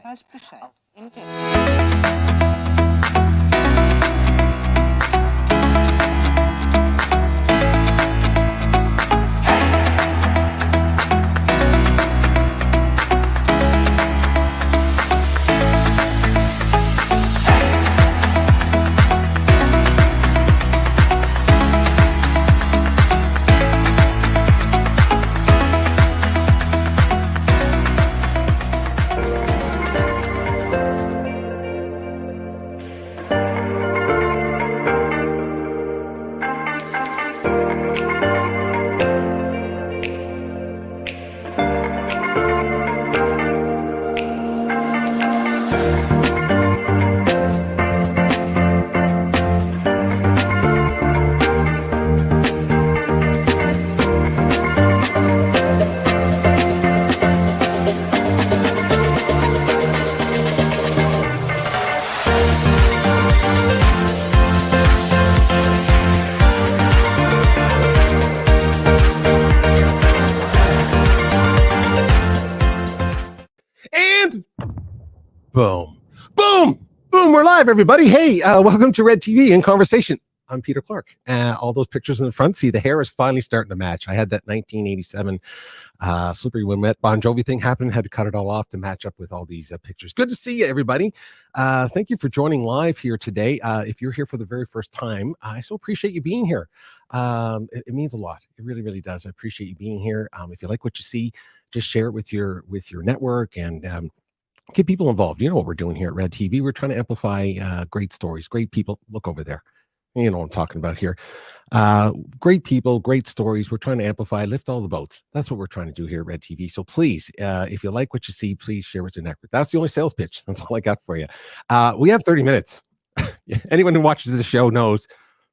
Bescheid. Boom, boom, boom. We're live, everybody. Hey, welcome to Red TV in Conversation. I'm Peter Clarke. All those pictures in the front, see, the hair is finally starting to match. I had that 1987 Slippery When Wet Bon Jovi thing happen. Had to cut it all off to match up with all these pictures. Good to see you, everybody. Thank you for joining live here today. If you're here for the very first time, I so appreciate you being here. It means a lot. It really, really does. I appreciate you being here. If you like what you see, just share it with your network and get people involved. You know what we're doing here at Red TV. We're trying to amplify great stories, great people. Look over there. You know what I'm talking about here. Great people, great stories. We're trying to amplify, lift all the boats. That's what we're trying to do here at Red TV. So please, if you like what you see, please share with your network. That's the only sales pitch. That's all I got for you. We have 30 minutes. Anyone who watches the show knows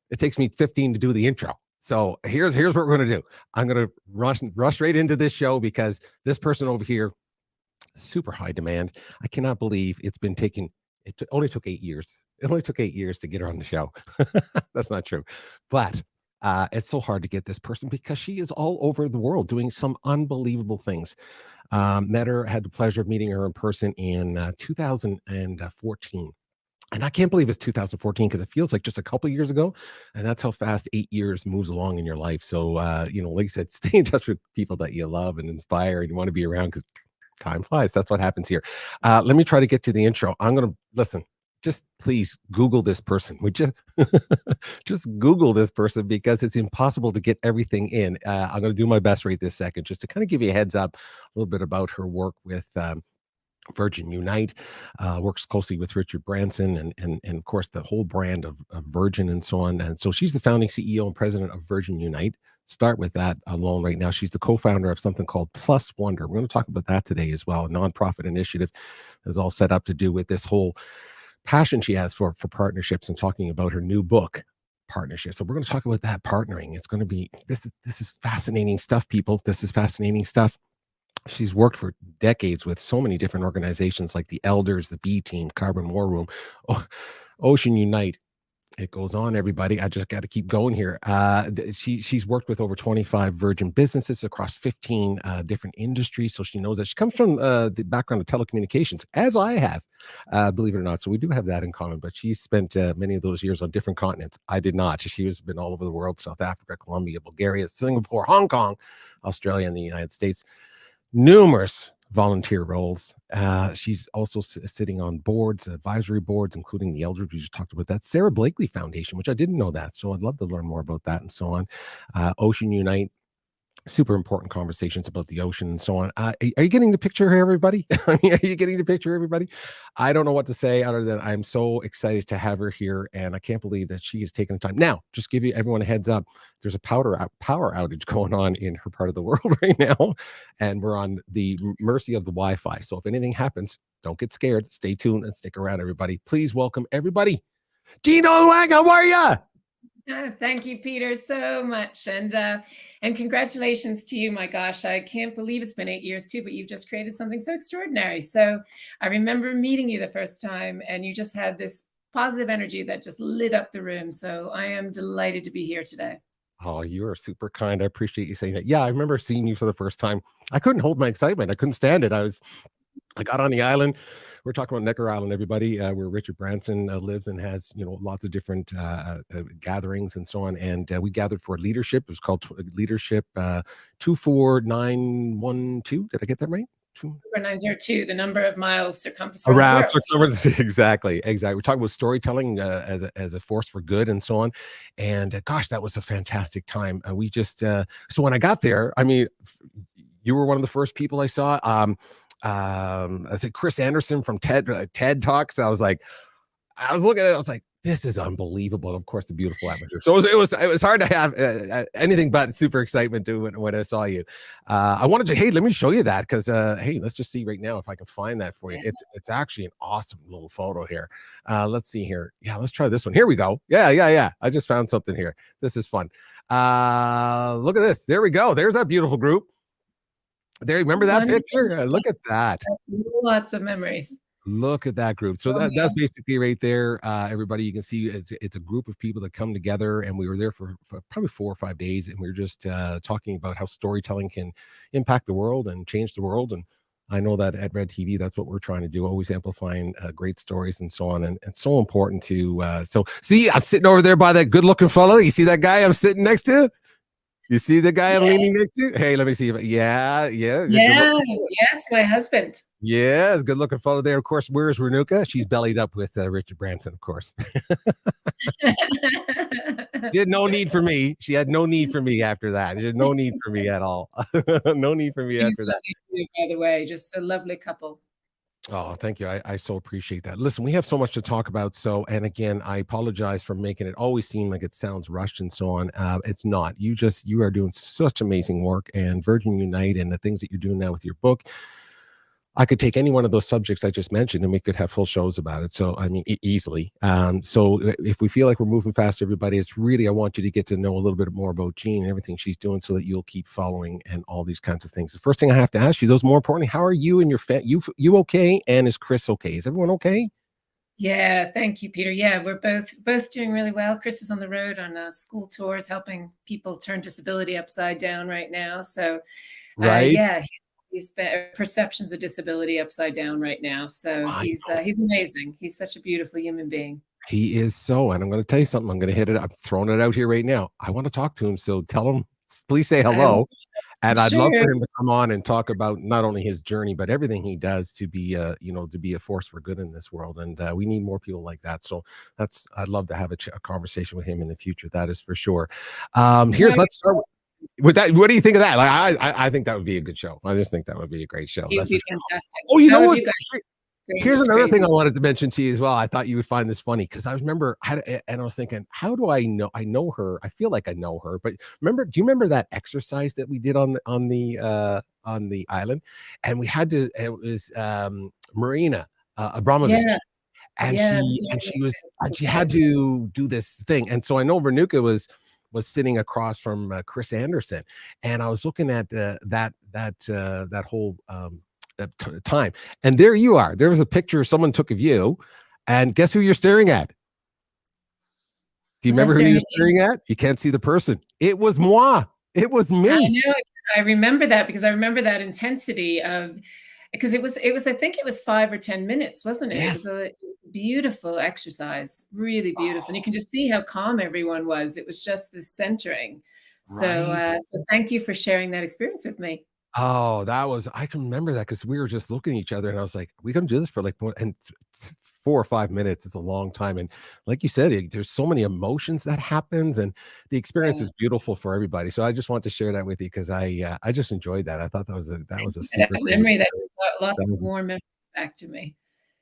it takes me 15 to do the intro. So here's what we're going to do. I'm going to rush right into this show because this person over here, super high demand. I cannot believe it's been taking, it only took 8 years. It only took 8 years to get her on the show. That's not true. But it's so hard to get this person because she is all over the world doing some unbelievable things. Met her, had the pleasure of meeting her in person in 2014. And I can't believe it's 2014 because it feels like just a couple of years ago. And that's how fast 8 years moves along in your life. So, like I said, stay in touch with people that you love and inspire and you want to be around because time flies. That's what happens here. Let me try to get to the intro. I'm going to listen. Just please Google this person. Would you just Google this person because it's impossible to get everything in. I'm going to do my best right this second just to kind of give you a heads up a little bit about her work with Virgin Unite, works closely with Richard Branson and of course the whole brand of Virgin and so on. And so she's the founding CEO and president of Virgin Unite. Start with that alone right now. She's the co-founder of something called PlusWonder. We're going to talk about that today as well. A nonprofit initiative is all set up to do with this whole passion she has for partnerships and talking about her new book, Partnership. So we're going to talk about that partnering. It's going to be, this is fascinating stuff, people. This is fascinating stuff. She's worked for decades with so many different organizations like the Elders, the B Team, Carbon War Room, Ocean Unite. It goes on, everybody. I just got to keep going here. She's worked with over 25 Virgin businesses across 15 different industries. So she knows that. She comes from the background of telecommunications, as I have, believe it or not. So we do have that in common. But she spent many of those years on different continents. I did not. She has been all over the world: South Africa, Colombia, Bulgaria, Singapore, Hong Kong, Australia, and the United States. Numerous volunteer roles. She's also sitting on boards, advisory boards, including the Elders. We just talked about that. 𝗟𝗶𝘃𝗲 Foundation, which I didn't know that. So I'd love to learn more about that and so on. Ocean Unite, super important conversations about the ocean and so on. Are you getting the picture here, everybody? Are you getting the picture, everybody? I don't know what to say other than I'm so excited to have her here, and I can't believe that she is taking the time. Now, just give you everyone a heads up. There's a power outage going on in her part of the world right now, and we're on the mercy of the Wi-Fi. So if anything happens, don't get scared. Stay tuned and stick around, everybody. Please welcome everybody. Jean Oelwang, how are you? Thank you, Peter, so much. And congratulations to you. My gosh, I can't believe it's been 8 years too, but you've just created something so extraordinary. So I remember meeting you the first time and you just had this positive energy that just lit up the room. So I am delighted to be here today. Oh, you are super kind. I appreciate you saying that. Yeah, I remember seeing you for the first time. I couldn't hold my excitement. I couldn't stand it. I got on the island. we're talking about Necker Island, everybody, where Richard Branson lives and has, lots of different gatherings and so on. And we gathered for leadership. It was called Leadership 24912. Did I get that right? 902, the number of miles circumference Around around the world. exactly. We're talking about storytelling as a force for good and so on. And gosh, that was a fantastic time. We just so when I got there, I mean, you were one of the first people I saw. I think Chris Anderson from TED Talks. I was looking at it. I was like, this is unbelievable. And of course, the beautiful atmosphere. So it was hard to have anything but super excitement to when I saw you. I wanted to, hey, let me show you that because hey, let's just see right now if I can find that for you. It's actually an awesome little photo here. Let's see here. Yeah, let's try this one. Here we go. Yeah. I just found something here. This is fun. Look at this. There we go. There's that beautiful group. There, remember that picture? Look at that. Lots of memories. Look at that group. So that's basically right there. Everybody, you can see it's a group of people that come together, and we were there for probably 4 or 5 days, and we were just talking about how storytelling can impact the world and change the world. And I know that at Red TV, that's what we're trying to do, always amplifying great stories and so on. And it's so important to so see, I'm sitting over there by that good-looking fellow. You see that guy I'm sitting next to? You see the guy I'm leaning next to? Hey, let me see. Yes, my husband. Yeah, it's a good-looking fellow there. Of course, where's Renuka? She's bellied up with Richard Branson, of course. She had no need for me. She had no need for me after that. She had no need for me at all. No need for me after that. By the way, just a lovely couple. Oh, thank you. I so appreciate that. Listen, we have so much to talk about. So, and again, I apologize for making it always seem like it sounds rushed and so on. It's not. You are doing such amazing work, and Virgin Unite and the things that you're doing now with your book. I could take any one of those subjects I just mentioned and we could have full shows about it. So, I mean, easily. So if we feel like we're moving fast, everybody, it's really, I want you to get to know a little bit more about Jean and everything she's doing so that you'll keep following and all these kinds of things. The first thing I have to ask you, those more importantly, how are you and your you okay? And is Chris okay? Is everyone okay? Yeah, thank you, Peter. Yeah, we're both doing really well. Chris is on the road on school tours, helping people turn disability upside down right now. So, yeah, he's perceptions of disability upside down right now. So he's amazing. He's such a beautiful human being. He is so, and I'm going to tell you something. I'm going to hit it. I'm throwing it out here right now. I want to talk to him. So tell him, please say hello. And I'd love for him to come on and talk about not only his journey, but everything he does to be to be a force for good in this world. And we need more people like that. So I'd love to have a conversation with him in the future. That is for sure. Let's start with that. What do you think of that? Like, I think that would be a good show. I just think that would be a great show. It would be fantastic. Oh, you know what? Here's another thing I wanted to mention to you as well. I thought you would find this funny because I remember, and I was thinking, how do I know? I know her. I feel like I know her. But do you remember that exercise that we did on the island? And we had to. It was Marina Abramovich. Yeah. And she had to do this thing. And so I know Renuka was sitting across from Chris Anderson, and I was looking at that whole time, and there you are. There was a picture someone took of you, and guess who you're staring at? Do you remember who you're staring at? You can't see the person. It was moi. It was me. I know. I remember that because I remember that intensity of. Because it was, I think it was 5 or 10 minutes, wasn't it? Yes. It was a beautiful exercise, really beautiful. And you can just see how calm everyone was. It was just the centering. Right. So thank you for sharing that experience with me. Oh, I can remember that because we were just looking at each other and I was like, we're going to do this for like 4 or 5 minutes. It's a long time. And like you said, there's so many emotions that happens and the experience is beautiful for everybody. So I just want to share that with you because I just enjoyed that. I thought that was a super memory that lots of warm memories back to me.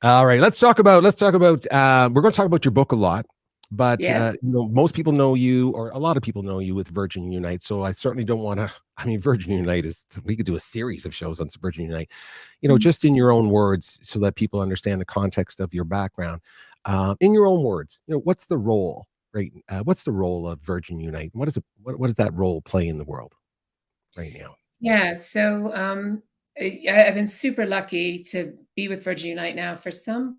All right, let's talk about we're going to talk about your book a lot. But most people know you, or a lot of people know you with Virgin Unite. So I certainly don't want to. I mean, Virgin Unite we could do a series of shows on Virgin Unite. Just in your own words, so that people understand the context of your background. In your own words, what's the role, right? What's the role of Virgin Unite? What does that role play in the world right now? Yeah. So I've been super lucky to be with Virgin Unite now for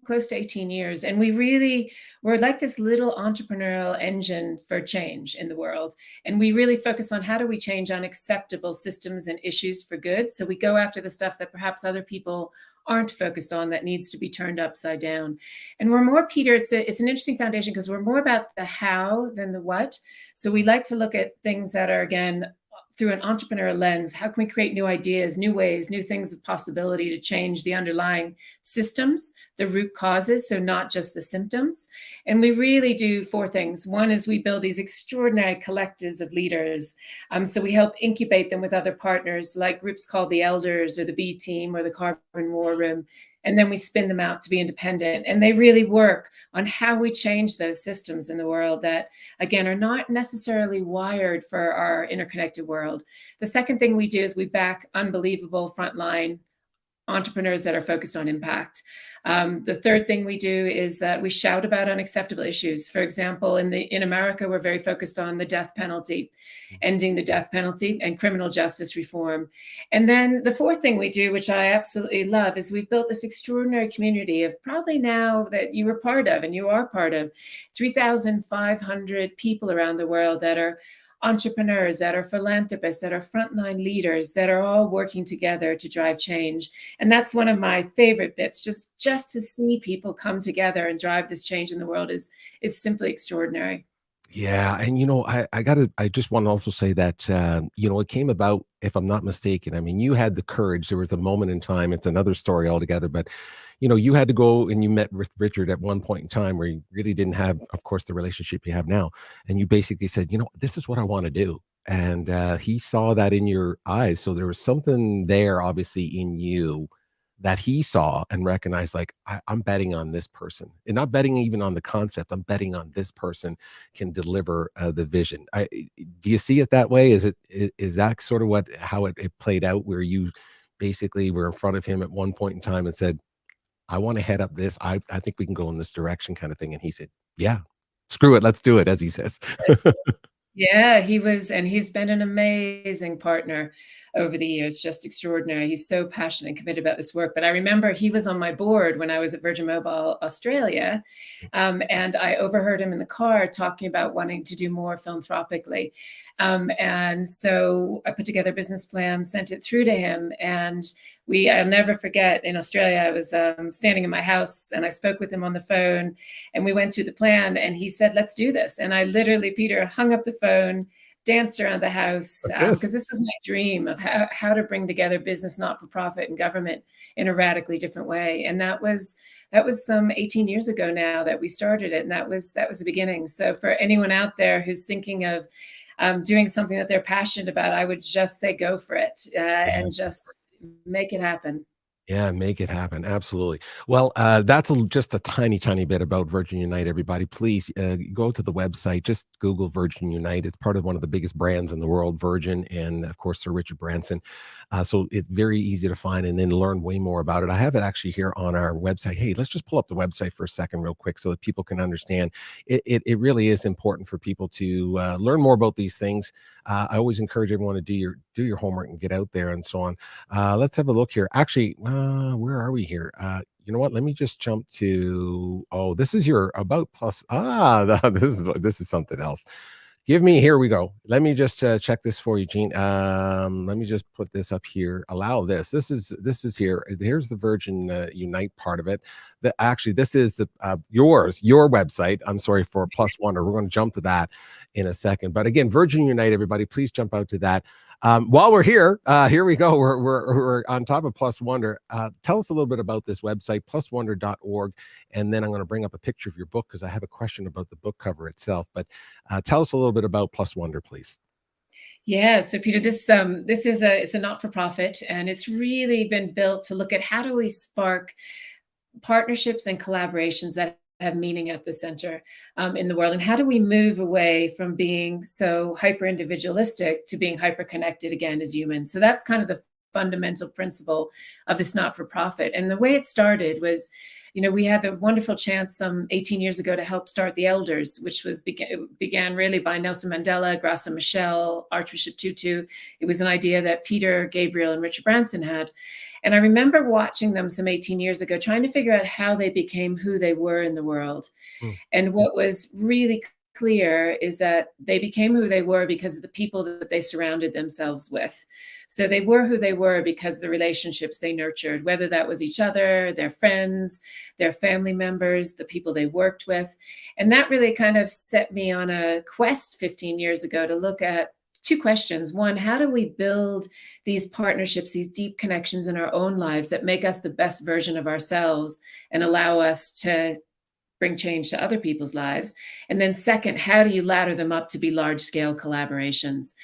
close to 18 years. And we're like this little entrepreneurial engine for change in the world. And we really focus on how do we change unacceptable systems and issues for good. So we go after the stuff that perhaps other people aren't focused on that needs to be turned upside down. And we're more, Peter, it's an interesting foundation because we're more about the how than the what. So we like to look at things that are, again, through an entrepreneur lens. How can we create new ideas, new ways, new things of possibility to change the underlying systems, the root causes, so not just the symptoms? And we really do 4 things. One is we build these extraordinary collectives of leaders. So we help incubate them with other partners, like groups called the Elders or the B Team or the Carbon War Room. And then we spin them out to be independent. And they really work on how we change those systems in the world that, again, are not necessarily wired for our interconnected world. The second thing we do is we back unbelievable frontline entrepreneurs that are focused on impact. The third thing we do is that we shout about unacceptable issues. For example, in America, we're very focused on the death penalty, ending the death penalty and criminal justice reform. And then the fourth thing we do, which I absolutely love, is we've built this extraordinary community of, probably now that you were part of and you are part of, 3,500 people around the world that are entrepreneurs, that are philanthropists, that are frontline leaders, that are all working together to drive change. And that's one of my favorite bits. Just to see people come together and drive this change in the world is simply extraordinary. Yeah, and I just want to also say that it came about, if I'm not mistaken. I mean, you had the courage. There was a moment in time. It's another story altogether, but you had to go and you met with Richard at one point in time where you really didn't have, of course, the relationship you have now, and you basically said, this is what I want to do, and he saw that in your eyes. So there was something there, obviously, in you that he saw and recognized, like, I'm betting on this person, and not betting even on the concept. I'm betting on this person can deliver the vision. Do you see it that way? Is that sort of how it played out, where you basically were in front of him at one point in time and said, I want to head up this. I think we can go in this direction, kind of thing. And he said, yeah, screw it. Let's do it, as he says. Yeah, and he's been an amazing partner over the years, just extraordinary. He's so passionate and committed about this work. But I remember he was on my board when I was at Virgin Mobile Australia, and I overheard him in the car talking about wanting to do more philanthropically. And so I put together a business plan, sent it through to him, and I'll never forget, in Australia, I was standing in my house and I spoke with him on the phone, and we went through the plan, and he said, let's do this. And I literally, Peter, hung up the phone, danced around the house, because this was my dream of how to bring together business, not-for-profit, and government in a radically different way. And that was some 18 years ago now that we started it. And that was the beginning. So for anyone out there who's thinking of doing something that they're passionate about, I would just say, go for it, and just make it happen. Yeah, make it happen. Absolutely. Well, that's just a tiny, tiny bit about Virgin Unite, everybody. Please go to the website. Just Google Virgin Unite. It's part of one of the biggest brands in the world, Virgin, and of course, Sir Richard Branson. So it's very easy to find and then learn way more about it. I have it actually here on our website. Hey, let's just pull up the website for a second real quick so that people can understand. It really is important for people to learn more about these things. I always encourage everyone to do your homework and get out there and so on. Let's have a look here. Actually, where are we here? You know what? Let me just jump to, this is your About Plus. This is something else. Here we go. Let me just check this for you, Gene. Let me just put this up here. Allow this. This is here. Here's the Virgin Unite part of it. This is your website. I'm sorry, for PlusWonder. We're going to jump to that in a second. But again, Virgin Unite, everybody, please jump out to that. While we're here we go. We're on top of PlusWonder. Tell us a little bit about this website, pluswonder.org, and then I'm going to bring up a picture of your book because I have a question about the book cover itself. But tell us a little bit about PlusWonder, please. Yeah, so Peter, it's a not-for-profit, and it's really been built to look at how do we spark partnerships and collaborations that have meaning at the center in the world, and how do we move away from being so hyper individualistic to being hyper connected again as humans. So that's kind of the fundamental principle of this not-for-profit. And the way it started was, we had the wonderful chance some 18 years ago to help start the Elders, which began really by Nelson Mandela, Graça Machel, Archbishop Tutu. It was an idea that Peter, Gabriel, and Richard Branson had. And I remember watching them some 18 years ago, trying to figure out how they became who they were in the world. And what was really clear is that they became who they were because of the people that they surrounded themselves with. So they were who they were because the relationships they nurtured, whether that was each other, their friends, their family members, the people they worked with. And that really kind of set me on a quest 15 years ago to look at two questions. One, how do we build these partnerships, these deep connections in our own lives that make us the best version of ourselves and allow us to bring change to other people's lives? And then second, how do you ladder them up to be large-scale collaborations?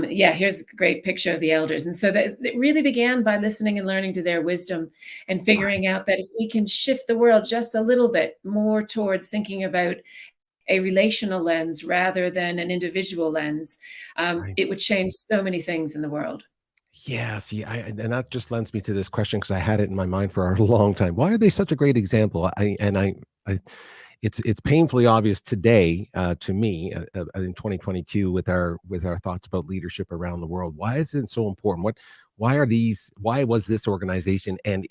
Here's a great picture of the elders. And so that it really began by listening and learning to their wisdom and figuring out that if we can shift the world just a little bit more towards thinking about a relational lens rather than an individual lens, it would change so many things in the world. Yeah, see, and that just lends me to this question because I had it in my mind for a long time. Why are they such a great example? It's painfully obvious today to me in 2022 with our thoughts about leadership around the world. Why is it so important? Why was this organization, and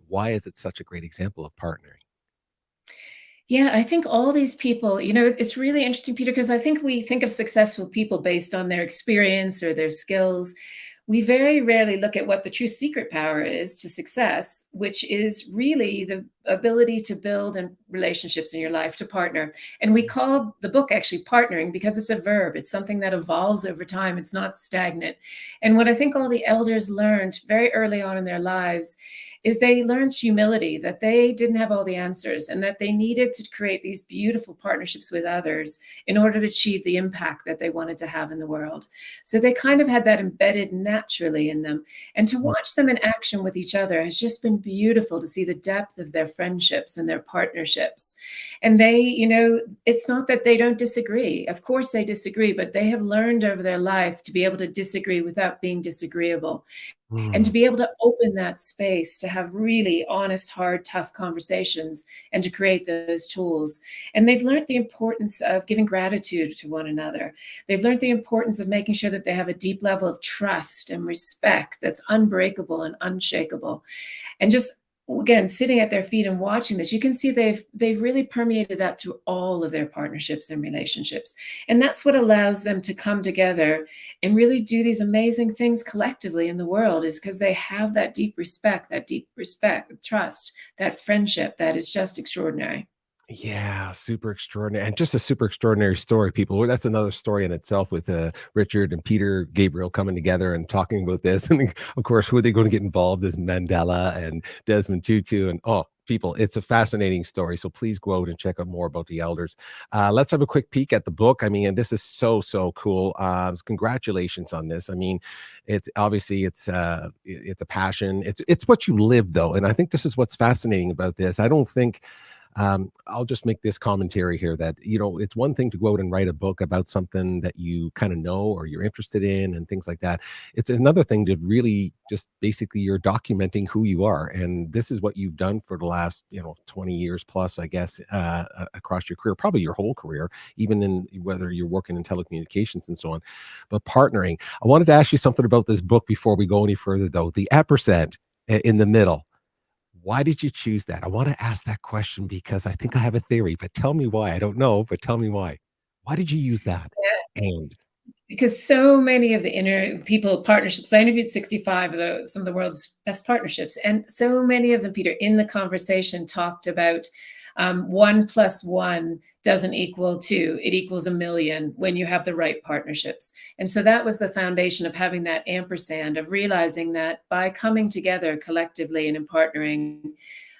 why is it such a great example of partnering? Yeah, I think all these people, it's really interesting, Peter, because I think we think of successful people based on their experience or their skills. We very rarely look at what the true secret power is to success, which is really the ability to build relationships in your life, to partner. And we call the book actually Partnering because it's a verb. It's something that evolves over time. It's not stagnant. And what I think all the elders learned very early on in their lives is they learned humility, that they didn't have all the answers and that they needed to create these beautiful partnerships with others in order to achieve the impact that they wanted to have in the world. So they kind of had that embedded naturally in them. And to watch them in action with each other has just been beautiful, to see the depth of their friendships and their partnerships. And they, it's not that they don't disagree. Of course they disagree, but they have learned over their life to be able to disagree without being disagreeable. And to be able to open that space to have really honest, hard, tough conversations and to create those tools. And they've learned the importance of giving gratitude to one another. They've learned the importance of making sure that they have a deep level of trust and respect that's unbreakable and unshakable. And just, again, sitting at their feet and watching this, you can see they've really permeated that through all of their partnerships and relationships. And that's what allows them to come together and really do these amazing things collectively in the world, is because they have that deep respect, trust, that friendship that is just extraordinary. Yeah, super extraordinary, and just a super extraordinary story, people. Well, that's another story in itself with Richard and Peter Gabriel coming together and talking about this. And of course, who are they going to get involved is Mandela and Desmond Tutu. And people, it's a fascinating story. So please go out and check out more about the elders. Let's have a quick peek at the book. I mean, and this is so cool. Congratulations on this. I mean, it's obviously it's a passion. It's what you live, though, and I think this is what's fascinating about this. I don't think. I'll just make this commentary here that, it's one thing to go out and write a book about something that you kind of know or you're interested in and things like that. It's another thing to really just basically you're documenting who you are. And this is what you've done for the last, 20 years plus, I guess, across your career, probably your whole career, even in whether you're working in telecommunications and so on. But partnering, I wanted to ask you something about this book before we go any further, though. The 𝗟% in the middle. Why did you choose that? I want to ask that question because I think I have a theory, but tell me why. I don't know, but tell me why. Why did you use that? And because so many of the inner people partnerships, I interviewed 65 of some of the world's best partnerships, and so many of them, Peter, in the conversation talked about 1 + 1 doesn't equal 2, it equals 1,000,000 when you have the right partnerships. And so that was the foundation of having that ampersand, of realizing that by coming together collectively and in partnering,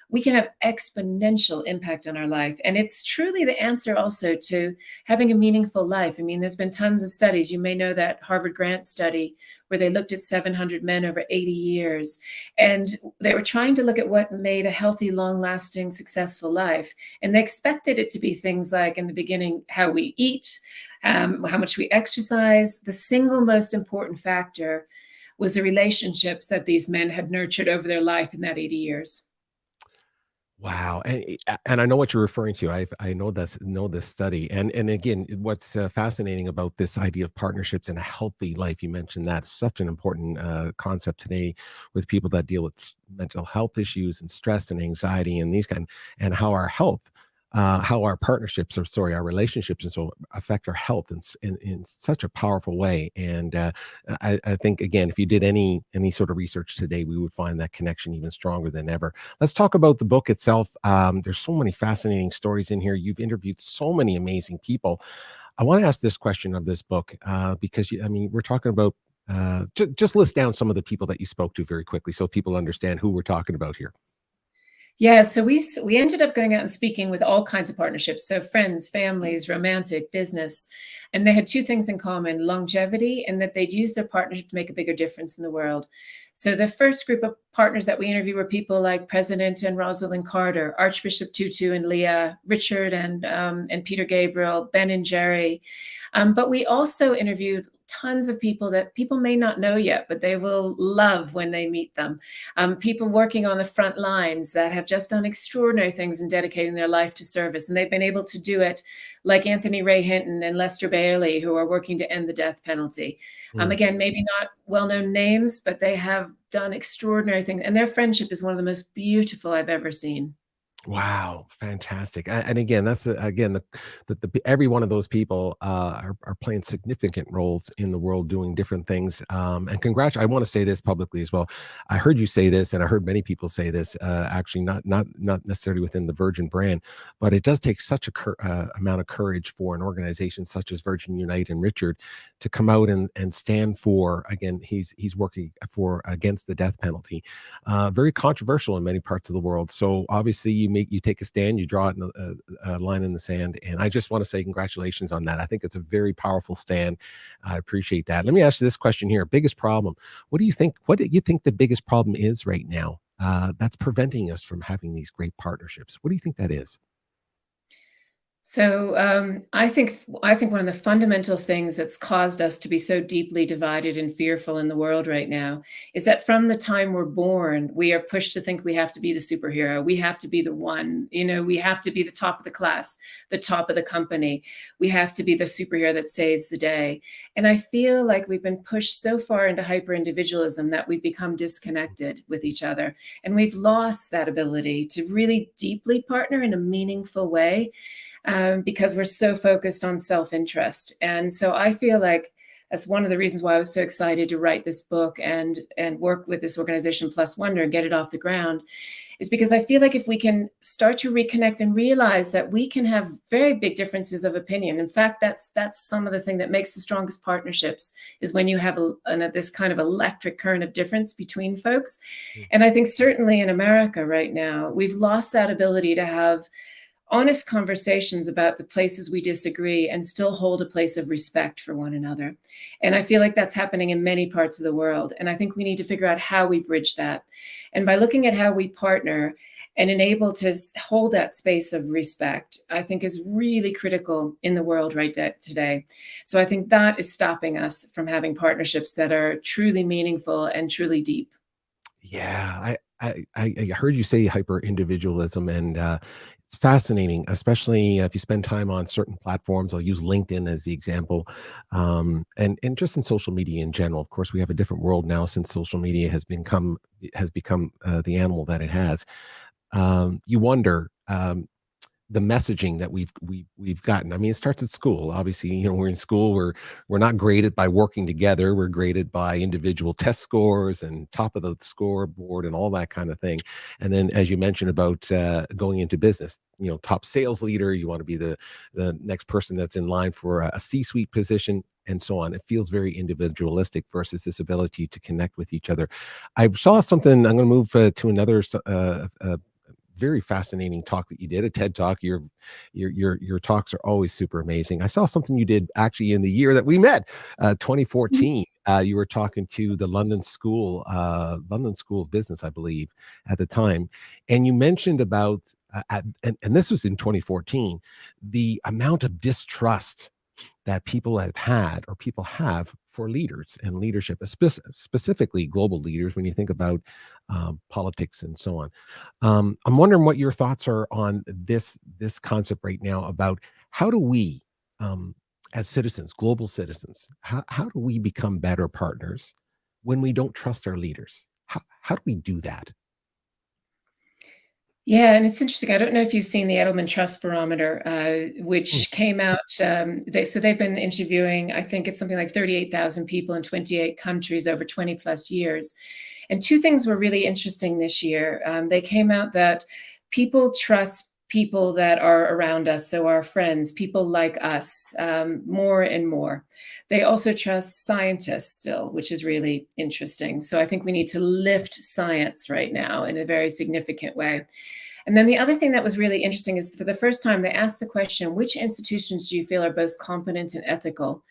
we can have exponential impact on our life. And it's truly the answer also to having a meaningful life. I mean, there's been tons of studies. You may know that Harvard Grant study where they looked at 700 men over 80 years. And they were trying to look at what made a healthy, long-lasting, successful life. And they expected it to be things like, in the beginning, how we eat, how much we exercise. The single most important factor was the relationships that these men had nurtured over their life in that 80 years. wow, and I know what you're referring to. I know this study, and again, what's fascinating about this idea of partnerships and a healthy life. You mentioned that such an important concept today with people that deal with mental health issues and stress and anxiety and these and how our health how our partnerships, or sorry, our relationships, and so affect our health in such a powerful way. And I think, again, if you did any sort of research today, we would find that connection even stronger than ever. Let's talk about the book itself. There's so many fascinating stories in here. You've interviewed so many amazing people. I want to ask this question of this book because, I mean, we're talking about, just list down some of the people that you spoke to very quickly so people understand who we're talking about here. Yeah, so we ended up going out and speaking with all kinds of partnerships. So friends, families, romantic, business. And they had two things in common: longevity, and that they'd use their partnership to make a bigger difference in the world. So the first group of partners that we interviewed were people like President and Rosalind Carter, Archbishop Tutu and Leah, Richard and Peter Gabriel, Ben and Jerry. But we also interviewed tons of people that people may not know yet, but they will love when they meet them. People working on the front lines that have just done extraordinary things in dedicating their life to service. And they've been able to do it, like Anthony Ray Hinton and Lester Bailey, who are working to end the death penalty. Again, maybe not well-known names, but they have done extraordinary things. And their friendship is one of the most beautiful I've ever seen. Wow, fantastic! And again, that's again the every one of those people are playing significant roles in the world, doing different things. And congrats! I want to say this publicly as well. I heard you say this, and I heard many people say this. Actually, not necessarily within the Virgin brand, but it does take such a amount of courage for an organization such as Virgin Unite and Richard to come out and stand for. Again, he's working for against the death penalty. Very controversial in many parts of the world. So obviously, you take a stand, you draw it in a line in the sand, and I just want to say congratulations on that. I think it's a very powerful stand. I appreciate that. Let me ask you this question here: biggest problem? What do you think? What do you think the biggest problem is right now that's preventing us from having these great partnerships? What do you think that is? So I think one of the fundamental things that's caused us to be so deeply divided and fearful in the world right now is that from the time we're born, we are pushed to think we have to be the superhero. We have to be the one, we have to be the top of the class, the top of the company. We have to be the superhero that saves the day. And I feel like we've been pushed so far into hyper individualism that we've become disconnected with each other. And we've lost that ability to really deeply partner in a meaningful way. Because we're so focused on self-interest. And so I feel like that's one of the reasons why I was so excited to write this book and work with this organization, PlusWonder, and get it off the ground, is because I feel like if we can start to reconnect and realize that we can have very big differences of opinion. In fact, that's some of the thing that makes the strongest partnerships, is when you have this kind of electric current of difference between folks. And I think certainly in America right now, we've lost that ability to have honest conversations about the places we disagree and still hold a place of respect for one another. And I feel like that's happening in many parts of the world. And I think we need to figure out how we bridge that. And by looking at how we partner and enable to hold that space of respect, I think is really critical in the world right today. So I think that is stopping us from having partnerships that are truly meaningful and truly deep. Yeah, I heard you say hyper individualism, and it's fascinating, especially if you spend time on certain platforms. I'll use LinkedIn as the example, and just in social media in general. Of course, we have a different world now since social media has become the animal that it has. You wonder. The messaging that we've gotten. I mean, it starts at school. Obviously, we're in school. We're not graded by working together. We're graded by individual test scores and top of the scoreboard and all that kind of thing. And then, as you mentioned about going into business, top sales leader, you want to be the next person that's in line for a C-suite position, and so on. It feels very individualistic versus this ability to connect with each other. I saw something. I'm going to move to another very fascinating talk that you did, a TED talk. Your talks are always super amazing. I saw something you did actually in the year that we met, 2014. You were talking to the London School of Business, I believe, at the time, and you mentioned about and this was in 2014, the amount of distrust that people have for leaders and leadership, specifically global leaders, when you think about politics and so on. I'm wondering what your thoughts are on this concept right now about how do we, as citizens, global citizens, how do we become better partners when we don't trust our leaders? How do we do that? Yeah, and it's interesting. I don't know if you've seen the Edelman Trust Barometer, Hmm. which came out. They've been interviewing, I think it's something like 38,000 people in 28 countries over 20 plus years. And two things were really interesting this year. They came out that people trust people that are around us, so our friends, people like us, more and more. They also trust scientists still, which is really interesting. So I think we need to lift science right now in a very significant way. And then the other thing that was really interesting is for the first time, they asked the question, which institutions do you feel are both competent and ethical?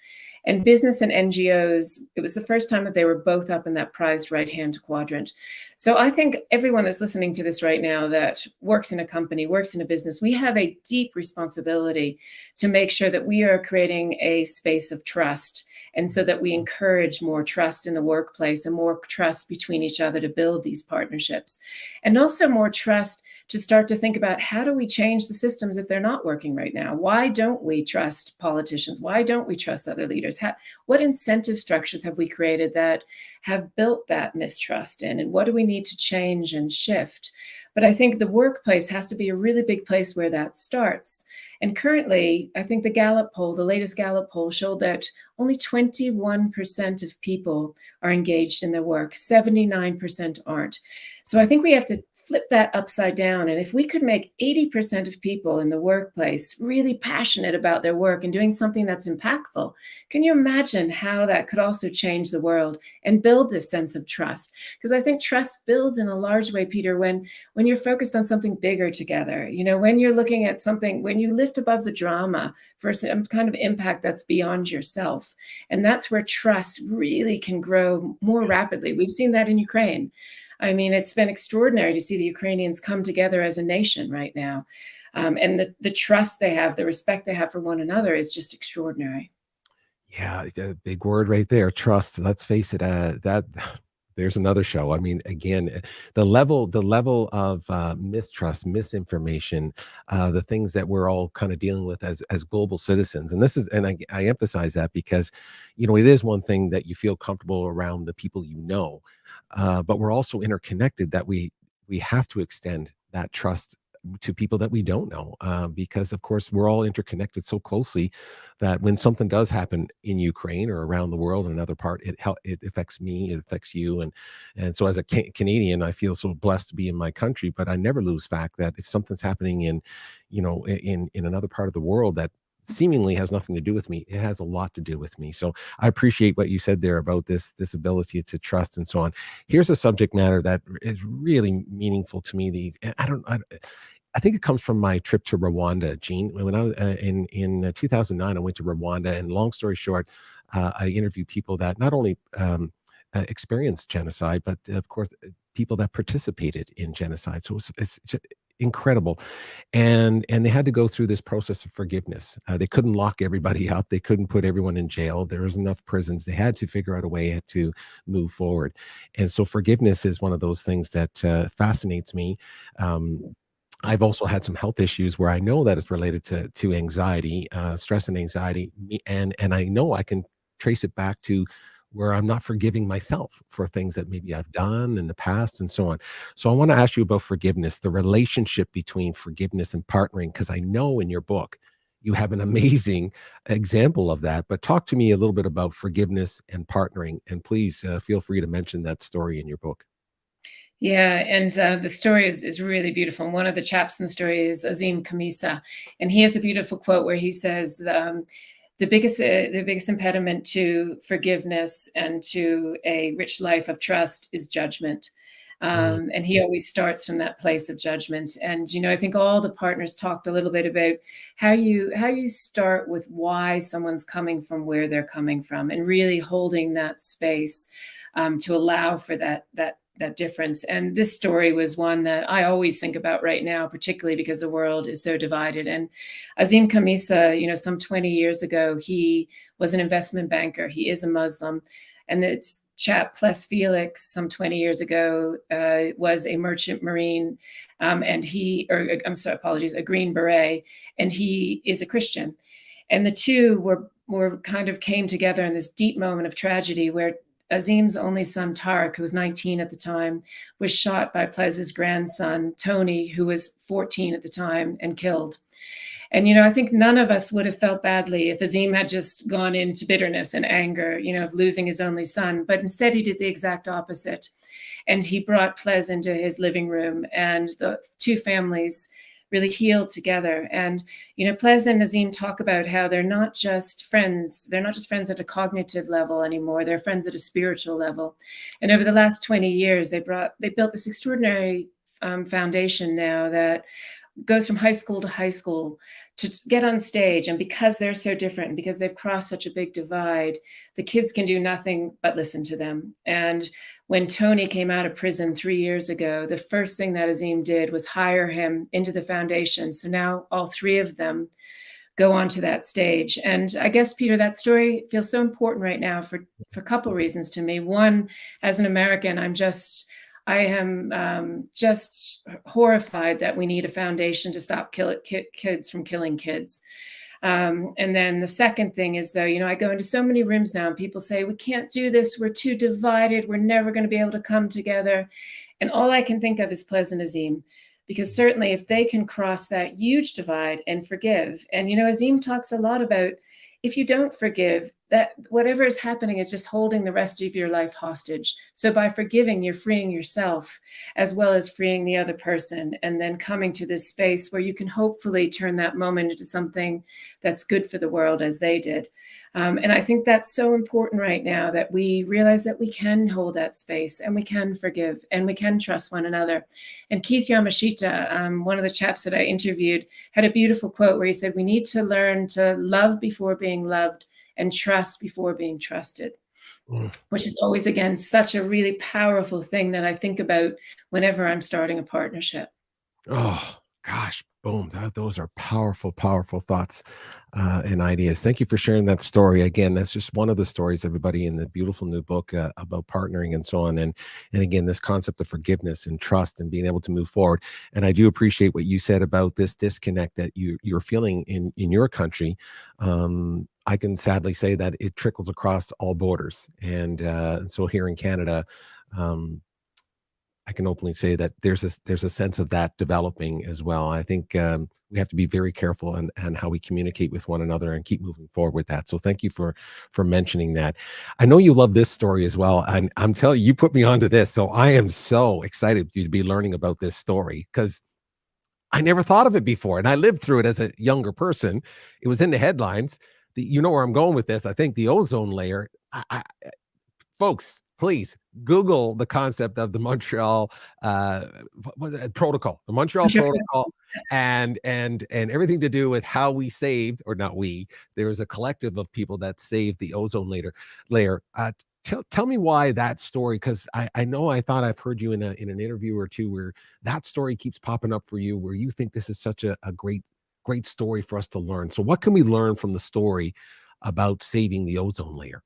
And business and NGOs, it was the first time that they were both up in that prized right-hand quadrant. So I think everyone that's listening to this right now that works in a company, works in a business, we have a deep responsibility to make sure that we are creating a space of trust. And so that we encourage more trust in the workplace and more trust between each other to build these partnerships. And also more trust to start to think about how do we change the systems if they're not working right now? Why don't we trust politicians? Why don't we trust other leaders? What incentive structures have we created that have built that mistrust in? And what do we need to change and shift? But I think the workplace has to be a really big place where that starts. And currently, I think the Gallup poll, the latest Gallup poll, showed that only 21% of people are engaged in their work, 79% aren't. So I think we have to flip that upside down. And if we could make 80% of people in the workplace really passionate about their work and doing something that's impactful, can you imagine how that could also change the world and build this sense of trust? Because I think trust builds in a large way, Peter, when you're focused on something bigger together, when you're looking at something, when you lift above the drama for some kind of impact that's beyond yourself. And that's where trust really can grow more rapidly. We've seen that in Ukraine. I mean, it's been extraordinary to see the Ukrainians come together as a nation right now. And the trust they have, the respect they have for one another is just extraordinary. Yeah, a big word right there, trust. Let's face it, that there's another show. I mean, again, the level of mistrust, misinformation, the things that we're all kind of dealing with as global citizens. And this is, and I emphasize that because, it is one thing that you feel comfortable around the people but we're also interconnected that we have to extend that trust to people that we don't know, because of course we're all interconnected so closely that when something does happen in Ukraine or around the world in another part, it affects me, it affects you, and so as a Canadian, I feel so blessed to be in my country, but I never lose fact that if something's happening in another part of the world that seemingly has nothing to do with me, it has a lot to do with me. So I appreciate what you said there about this ability to trust and so on. Here's a subject matter that is really meaningful to me. I think it comes from my trip to Rwanda, Gene. When I was in 2009, I went to Rwanda, and long story short, I interviewed people that not only experienced genocide, but of course, people that participated in genocide. So it's just incredible, and they had to go through this process of forgiveness. They couldn't lock everybody up. They couldn't put everyone in jail. There was enough prisons. They had to figure out a way to move forward, and so forgiveness is one of those things that fascinates me. I've also had some health issues where I know that it's related to anxiety, stress and anxiety, and I know I can trace it back to where I'm not forgiving myself for things that maybe I've done in the past and so on. So I want to ask you about forgiveness, the relationship between forgiveness and partnering, because I know in your book you have an amazing example of that. But talk to me a little bit about forgiveness and partnering, and please feel free to mention that story in your book. Yeah, and the story is really beautiful. And one of the chaps in the story is 𝗟𝗶𝘃𝗲, and he has a beautiful quote where he says, the biggest impediment to forgiveness and to a rich life of trust is judgment. Mm, And he always starts from that place of judgment. And I think all the partners talked a little bit about how you start with why someone's coming from where they're coming from, and really holding that space to allow for that difference. And this story was one that I always think about right now, particularly because the world is so divided. And 𝗟𝗶𝘃𝗲, some 20 years ago, he was an investment banker. He is a Muslim. And this chap, 𝗟𝗏, some 20 years ago, was a merchant marine, a Green Beret, and he is a Christian. And the two were kind of came together in this deep moment of tragedy where Azim's only son, Tarek, who was 19 at the time, was shot by 𝗟𝗏𝘃's grandson, Tony, who was 14 at the time, and killed. And, I think none of us would have felt badly if Azim had just gone into bitterness and anger, of losing his only son. But instead, he did the exact opposite. And he brought 𝗟𝗏 into his living room, and the two families really healed together. And, 𝗟𝗏 and Azim talk about how they're not just friends. They're not just friends at a cognitive level anymore. They're friends at a spiritual level. And over the last 20 years, they built this extraordinary foundation now that goes from high school to high school to get on stage. And because they're so different, and because they've crossed such a big divide, the kids can do nothing but listen to them. And when Tony came out of prison 3 years ago, the first thing that Azim did was hire him into the foundation. So now all three of them go onto that stage. And I guess, Peter, that story feels so important right now for a couple of reasons to me. One, as an American, I am just horrified that we need a foundation to stop kids from killing kids. And then the second thing is, though, I go into so many rooms now and people say, we can't do this. We're too divided. We're never going to be able to come together. And all I can think of is 𝗟𝗏 and Azim, because certainly if they can cross that huge divide and forgive, and, Azim talks a lot about, if you don't forgive, that whatever is happening is just holding the rest of your life hostage. So by forgiving, you're freeing yourself as well as freeing the other person, and then coming to this space where you can hopefully turn that moment into something that's good for the world, as they did. And I think that's so important right now, that we realize that we can hold that space and we can forgive and we can trust one another. And 𝗟𝗏𝘃𝗲𝗏, one of the chaps that I interviewed, had a beautiful quote where he said, we need to learn to love before being loved and trust before being trusted, which is always, again, such a really powerful thing that I think about whenever I'm starting a partnership. Oh, gosh, boom. Those are powerful, powerful thoughts and ideas. Thank you for sharing that story. Again, that's just one of the stories, everybody, in the beautiful new book about partnering and so on. And again, this concept of forgiveness and trust and being able to move forward. And I do appreciate what you said about this disconnect that you're feeling in your country. I can sadly say that it trickles across all borders. And so here in Canada, I can openly say that there's a sense of that developing as well. I think we have to be very careful and how we communicate with one another and keep moving forward with that. So thank you for mentioning that. I know you love this story as well, and I'm telling you, you put me onto this, so I am so excited to be learning about this story, because I never thought of it before, and I lived through it as a younger person. It was in the headlines. You know where I'm going with this. I think the ozone layer. Folks, please Google the concept of the Montreal protocol, the Montreal protocol, and everything to do with how we saved, or not we. There was a collective of people that saved the ozone layer. Tell me why that story, because I know I thought I've heard you in an interview or two where that story keeps popping up for you, where you think this is such a great story for us to learn. So what can we learn from the story about saving the ozone layer?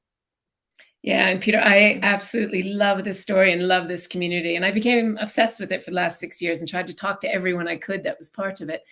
Yeah, and Peter, I absolutely love this story and love this community. And I became obsessed with it for the last 6 years and tried to talk to everyone I could that was part of it.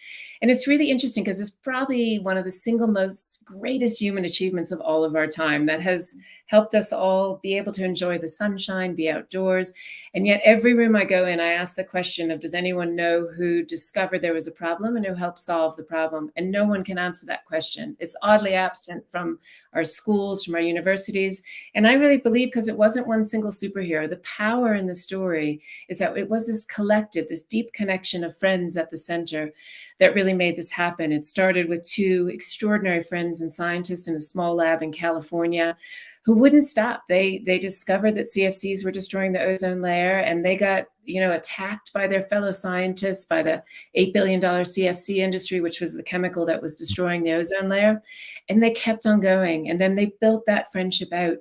And it's really interesting because it's probably one of the single most greatest human achievements of all of our time that has helped us all be able to enjoy the sunshine, be outdoors. And yet every room I go in, I ask the question of, does anyone know who discovered there was a problem and who helped solve the problem? And no one can answer that question. It's oddly absent from our schools, from our universities. And I really believe, because it wasn't one single superhero, the power in the story is that it was this collective, this deep connection of friends at the center that really made this happen. It started with two extraordinary friends and scientists in a small lab in California who wouldn't stop. They discovered that CFCs were destroying the ozone layer, and they got attacked by their fellow scientists, by the $8 billion CFC industry, which was the chemical that was destroying the ozone layer. And they kept on going. And then they built that friendship out.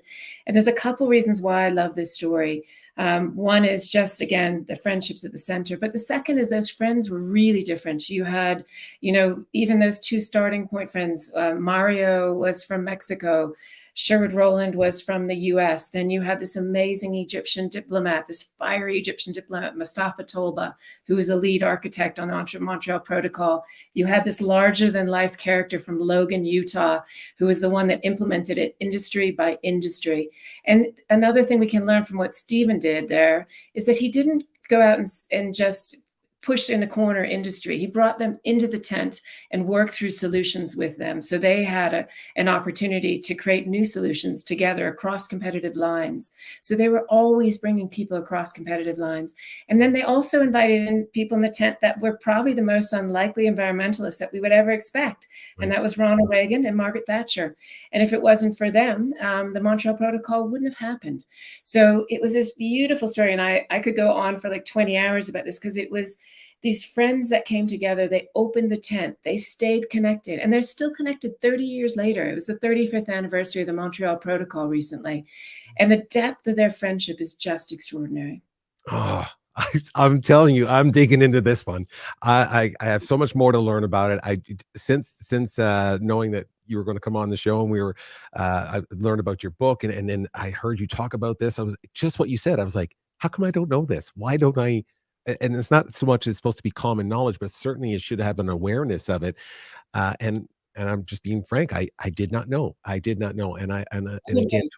And there's a couple reasons why I love this story. One is just, again, the friendships at the center. But the second is those friends were really different. You had, even those two starting point friends. Mario was from Mexico. Sherwood Rowland was from the US. Then you had this amazing Egyptian diplomat, this fiery Egyptian diplomat, 𝗟𝗶𝘃𝗲𝗏, who was a lead architect on the Montreal Protocol. You had this larger than life character from Logan, Utah, who was the one that implemented it industry by industry. And another thing we can learn from what Stephen did there is that he didn't go out and just push in a corner industry. He brought them into the tent and worked through solutions with them. So they had an opportunity to create new solutions together across competitive lines. So they were always bringing people across competitive lines. And then they also invited in people in the tent that were probably the most unlikely environmentalists that we would ever expect. And that was Ronald Reagan and Margaret Thatcher. And if it wasn't for them, the Montreal Protocol wouldn't have happened. So it was this beautiful story. And I could go on for like 20 hours about this, because it was these friends that came together. They opened the tent, they stayed connected, and they're still connected 30 years later. It was the 35th anniversary of the Montreal Protocol recently. And the depth of their friendship is just extraordinary. Oh, I'm telling you, I'm digging into this one. I have so much more to learn about it. Since knowing that you were going to come on the show, and I learned about your book, and then I heard you talk about this. I was just what you said. I was like, how come I don't know this? Why don't I? And it's not so much it's supposed to be common knowledge, but certainly it should have an awareness of it. And I'm just being frank. I did not know. I did not know. And again,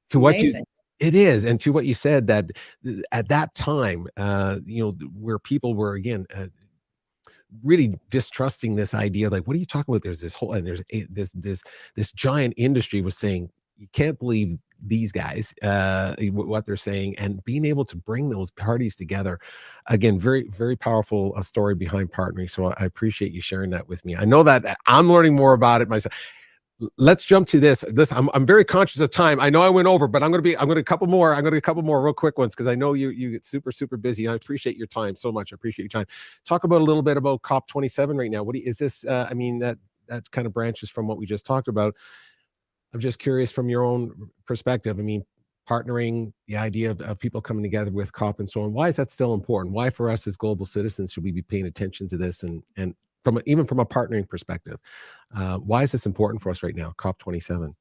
to what you, it is, and to what you said, that at that time, where people were again really distrusting this idea, like, what are you talking about? There's this whole, and there's this giant industry was saying, you can't believe these guys, what they're saying, and being able to bring those parties together. Again, very, very powerful story behind partnering. So I appreciate you sharing that with me. I know that I'm learning more about it myself. Let's jump to this. I'm very conscious of time. I know I went over, but I'm going to a couple more. I'm going to a couple more real quick ones, because I know you get super, super busy. I appreciate your time so much. I appreciate your time. Talk about a little bit about COP27 right now. Is this? I mean, that kind of branches from what we just talked about. I'm just curious from your own perspective. I mean, partnering, the idea of people coming together with COP and so on. Why is that still important? Why, for us as global citizens, should we be paying attention to this? And even from a partnering perspective, why is this important for us right now? COP27.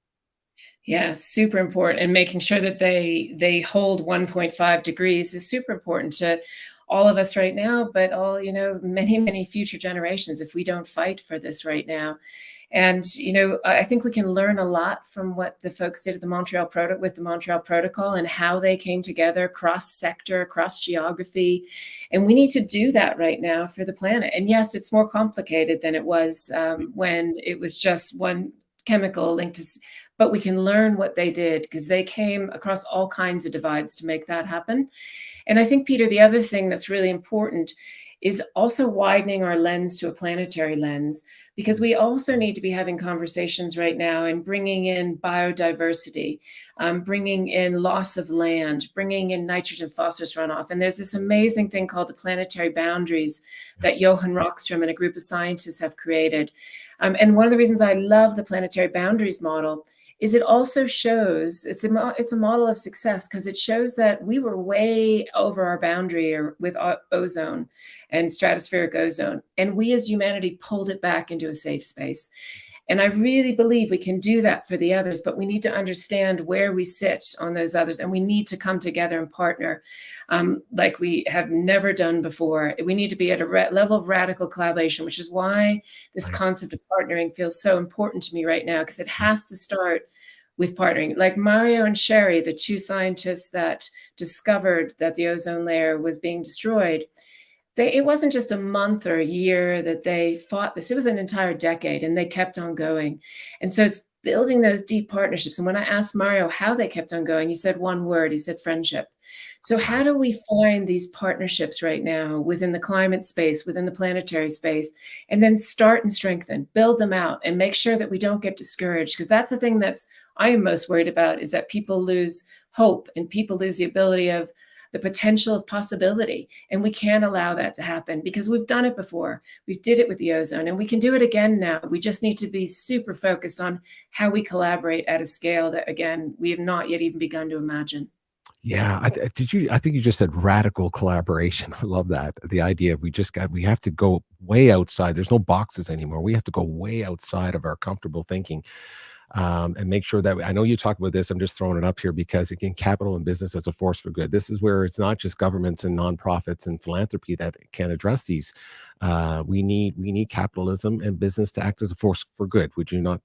Yeah, super important. And making sure that they hold 1.5 degrees is super important to all of us right now, but many, many future generations if we don't fight for this right now. And, I think we can learn a lot from what the folks did at the Montreal Protocol and how they came together cross-sector, cross-geography. And we need to do that right now for the planet. And yes, it's more complicated than it was when it was just one chemical linked to, but we can learn what they did, because they came across all kinds of divides to make that happen. And I think, Peter, the other thing that's really important is also widening our lens to a planetary lens, because we also need to be having conversations right now and bringing in biodiversity, bringing in loss of land, bringing in nitrogen phosphorus runoff. And there's this amazing thing called the planetary boundaries that Johan Rockström and a group of scientists have created. And one of the reasons I love the planetary boundaries model is it also shows, it's a model of success, because it shows that we were way over our boundary with ozone and stratospheric ozone, and we as humanity pulled it back into a safe space. And I really believe we can do that for the others, but we need to understand where we sit on those others, and we need to come together and partner like we have never done before. We need to be at a level of radical collaboration, which is why this concept of partnering feels so important to me right now, because it has to start with partnering. Like Mario and Sherry, the two scientists that discovered that the ozone layer was being destroyed, it wasn't just a month or a year that they fought this. It was an entire decade, and they kept on going. And so it's building those deep partnerships. And when I asked Mario how they kept on going, he said one word. He said friendship. So how do we find these partnerships right now within the climate space, within the planetary space, and then start and strengthen, build them out, and make sure that we don't get discouraged? Because that's the thing I am most worried about, is that people lose hope and people lose the ability of the potential of possibility. And we can't allow that to happen, because we've done it before. We did it with the ozone, and we can do it again now. We just need to be super focused on how we collaborate at a scale that, again, we have not yet even begun to imagine. Yeah, I think you just said radical collaboration. I love that. The idea of we have to go way outside. There's no boxes anymore. We have to go way outside of our comfortable thinking. and make sure that I know you talk about this. I'm just throwing it up here because, again, capital and business as a force for good. This is where it's not just governments and nonprofits and philanthropy that can address these. We need capitalism and business to act as a force for good. Would you not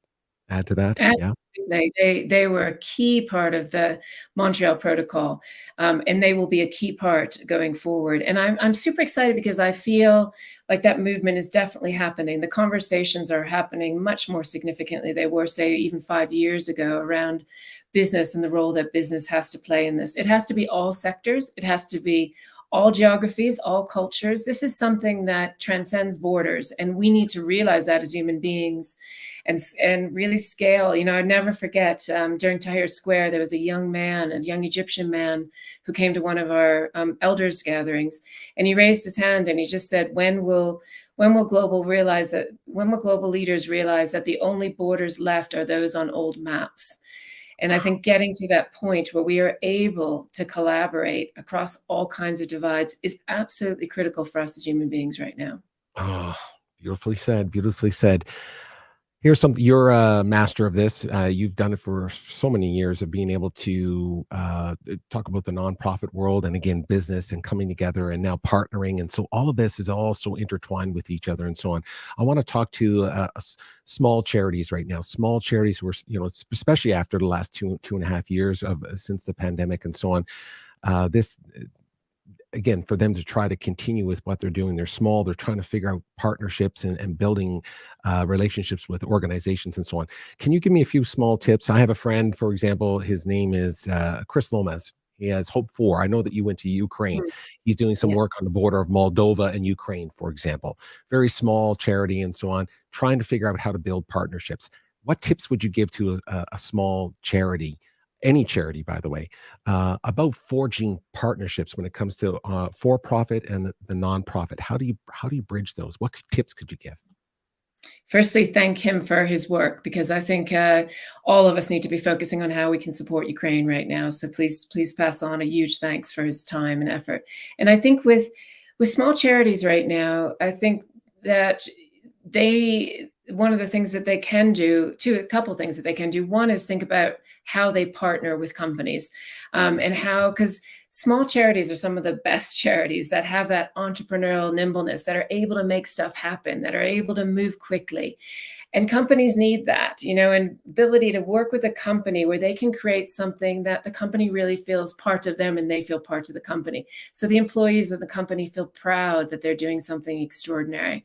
add to that? Yeah. Absolutely. They were a key part of the Montreal Protocol, and they will be a key part going forward. And I'm super excited because I feel like that movement is definitely happening. The conversations are happening much more significantly. They were, say, even 5 years ago around business and the role that business has to play in this. It has to be all sectors. It has to be all geographies, all cultures. This is something that transcends borders, and we need to realize that as human beings and really scale. You know, I'd never forget during Tahrir Square, there was a young man, a young Egyptian man who came to one of our elders gatherings, and he raised his hand and he just said, when will global leaders realize that the only borders left are those on old maps? And I think getting to that point where we are able to collaborate across all kinds of divides is absolutely critical for us as human beings right now. Oh, beautifully said. Beautifully said. Here's something. You're a master of this. You've done it for so many years of being able to talk about the nonprofit world and, again, business and coming together and now partnering. And so all of this is also intertwined with each other and so on. I want to talk to small charities right now. Small charities were, especially after the last two and a half years of since the pandemic and so on. This again, for them to try to continue with what they're doing. They're small. They're trying to figure out partnerships and building relationships with organizations and so on. Can you give me a few small tips? I have a friend, for example, his name is Chris Lomas. He has Hope 4. I know that you went to Ukraine. He's doing some work on the border of Moldova and Ukraine, for example. Very small charity and so on, trying to figure out how to build partnerships. What tips would you give to a small charity, any charity, by the way, about forging partnerships when it comes to for-profit and the nonprofit? How do you bridge those? What tips could you give? Firstly, thank him for his work, because I think all of us need to be focusing on how we can support Ukraine right now. So please pass on a huge thanks for his time and effort. And I think with small charities right now, I think that one of the things that they can do, a couple things that they can do. One is think about how they partner with companies, and how, because small charities are some of the best charities that have that entrepreneurial nimbleness, that are able to make stuff happen, that are able to move quickly. And companies need that, and ability to work with a company where they can create something that the company really feels part of them and they feel part of the company. So the employees of the company feel proud that they're doing something extraordinary.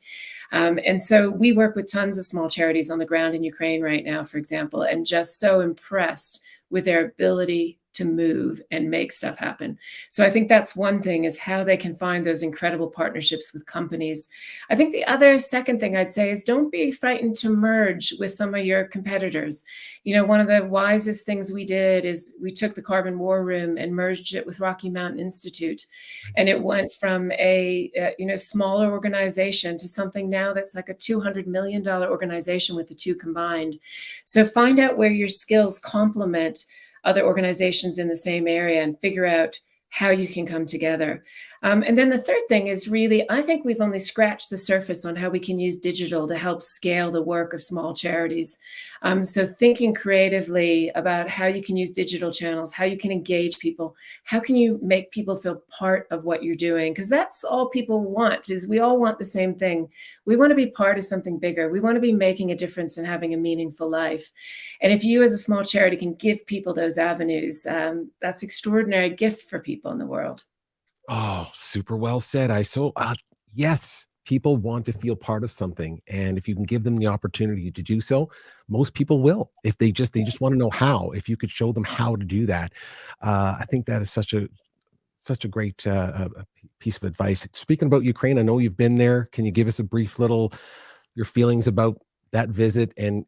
And so we work with tons of small charities on the ground in Ukraine right now, for example, and just so impressed with their ability to move and make stuff happen. So I think that's one thing, is how they can find those incredible partnerships with companies. I think the second thing I'd say is don't be frightened to merge with some of your competitors. One of the wisest things we did is we took the Carbon War Room and merged it with Rocky Mountain Institute. And it went from a smaller organization to something now that's like a $200 million organization with the two combined. So find out where your skills complement other organizations in the same area and figure out how you can come together. And then the third thing is really, I think we've only scratched the surface on how we can use digital to help scale the work of small charities. So thinking creatively about how you can use digital channels, how you can engage people, how can you make people feel part of what you're doing? Because that's all people want, is we all want the same thing. We want to be part of something bigger. We want to be making a difference and having a meaningful life. And if you as a small charity can give people those avenues, that's extraordinary gift for people in the world. Oh, super well said. Yes, people want to feel part of something, and if you can give them the opportunity to do so, most people will. If they just want to know how. If you could show them how to do that, I think that is such a great piece of advice. Speaking about Ukraine, I know you've been there. Can you give us a brief your feelings about that visit, and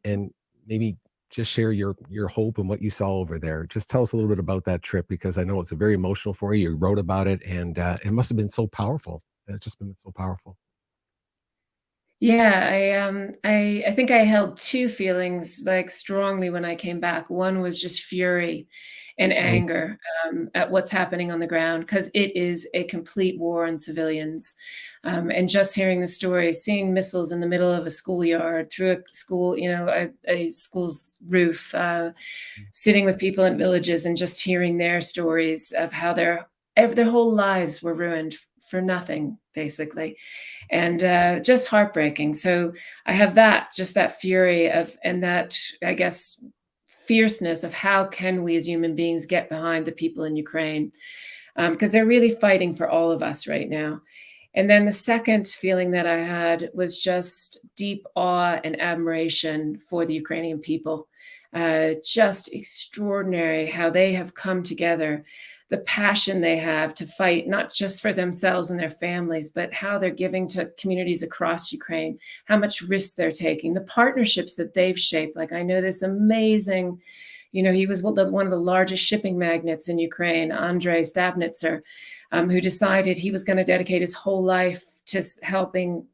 maybe just share your hope and what you saw over there? Just tell us a little bit about that trip, because I know it's very emotional for you. You wrote about it, and it must have been so powerful. It's just been so powerful. Yeah, I think I held two feelings like strongly when I came back. One was just fury, and anger at what's happening on the ground, because it is a complete war on civilians. And just hearing the stories, seeing missiles in the middle of a schoolyard, through a school, a school's roof, sitting with people in villages and just hearing their stories of how their whole lives were ruined for nothing, basically. And just heartbreaking. So I have just that fury and that, I guess, fierceness of how can we as human beings get behind the people in Ukraine, because they're really fighting for all of us right now. And then the second feeling that I had was just deep awe and admiration for the Ukrainian people. Just extraordinary how they have come together, the passion they have to fight, not just for themselves and their families, but how they're giving to communities across Ukraine, how much risk they're taking, the partnerships that they've shaped. Like, I know this amazing, he was one of the largest shipping magnates in Ukraine, Andrei Stavnitzer, who decided he was going to dedicate his whole life to helping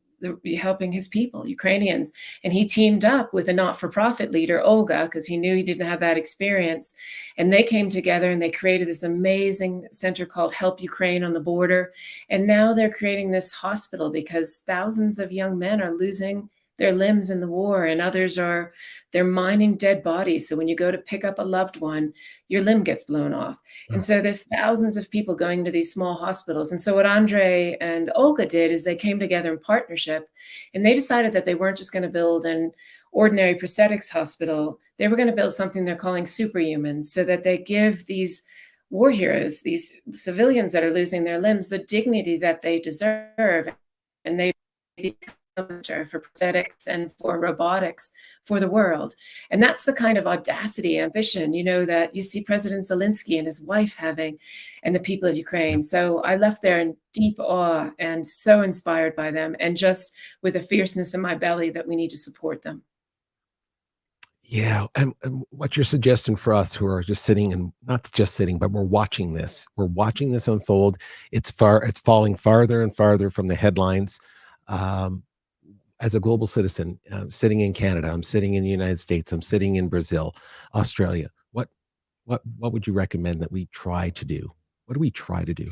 his people, Ukrainians. And he teamed up with a not-for-profit leader, Olga, because he knew he didn't have that experience. And they came together and they created this amazing center called Help Ukraine on the border. And now they're creating this hospital because thousands of young men are losing their limbs in the war, and others they're mining dead bodies. So when you go to pick up a loved one, your limb gets blown off. Oh. And so there's thousands of people going to these small hospitals. And so what Andrei and Olga did is they came together in partnership, and they decided that they weren't just going to build an ordinary prosthetics hospital. They were going to build something they're calling superhumans, so that they give these war heroes, these civilians that are losing their limbs, the dignity that they deserve. And they become for prosthetics and for robotics for the world. And that's the kind of audacity, ambition, that you see President Zelensky and his wife having, and the people of Ukraine. So I left there in deep awe and so inspired by them, and just with a fierceness in my belly that we need to support them. Yeah. And what you're suggesting for us who are just sitting, and not just sitting, but we're watching this unfold. It's falling farther and farther from the headlines. As a global citizen, sitting in Canada, I'm sitting in the United States, I'm sitting in Brazil, Australia. What would you recommend that we try to do? What do we try to do?